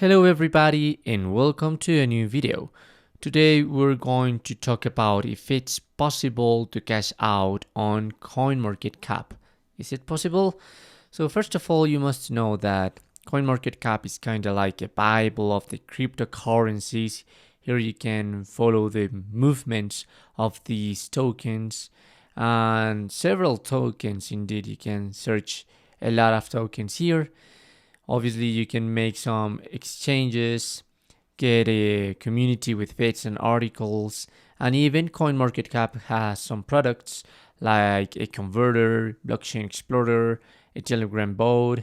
Hello everybody and welcome to a new video. Today we're going to talk about if it's possible to cash out on CoinMarketCap. Is it possible? So first of all, you must know that CoinMarketCap is kind of like a bible of the cryptocurrencies. Here you can follow the movements of these tokens and several tokens. Indeed, you can search a lot of tokens here. Obviously, you can make some exchanges, get a community with bits and articles, and even CoinMarketCap has some products like a converter, blockchain explorer, a Telegram bot,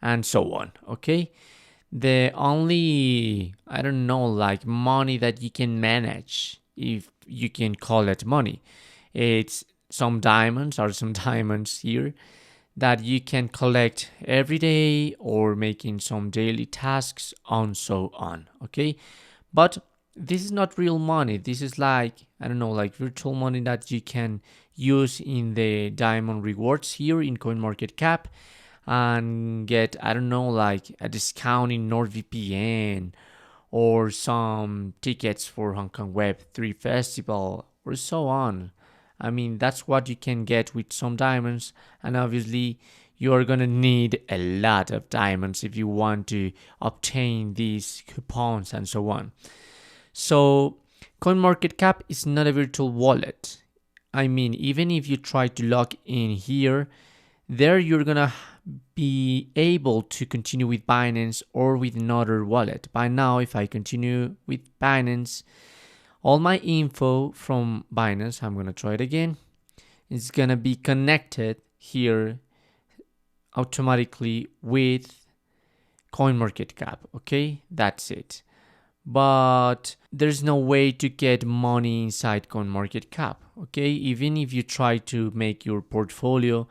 and so on. Okay, the only like money that you can manage, if you can call it money, it's some diamonds or some diamonds here that you can collect every day or making some daily tasks and so on. Okay, but this is not real money. This is like like virtual money that you can use in the diamond rewards here in CoinMarketCap and get like a discount in NordVPN or some tickets for Hong Kong Web3 Festival or so on. I mean, that's what you can get with some diamonds, and obviously you're gonna need a lot of diamonds if you want to obtain these coupons and so on. So CoinMarketCap is not a virtual wallet. I mean, even if you try to log in here, there you're gonna be able to continue with Binance or with another wallet. By now, if I continue with Binance, all my info from Binance, I'm going to try it again, is going to be connected here automatically with CoinMarketCap. Okay, that's it. But there's no way to get money inside CoinMarketCap. Okay, even if you try to make your portfolio,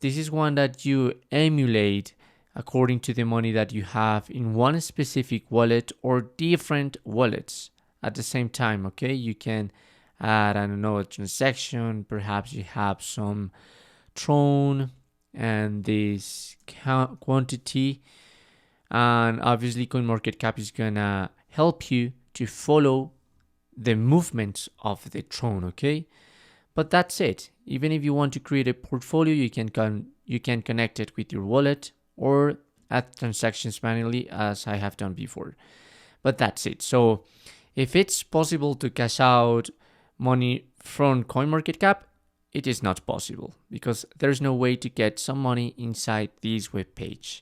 this is one that you emulate according to the money that you have in one specific wallet or different wallets at the same time. Okay, you can add a transaction. Perhaps you have some Tron and this quantity, and obviously CoinMarketCap is gonna help you to follow the movements of the Tron. Okay, but that's it. Even if you want to create a portfolio, you can connect it with your wallet or add transactions manually, as I have done before. But that's it. So if it's possible to cash out money from CoinMarketCap, it is not possible because there's no way to get some money inside this web page.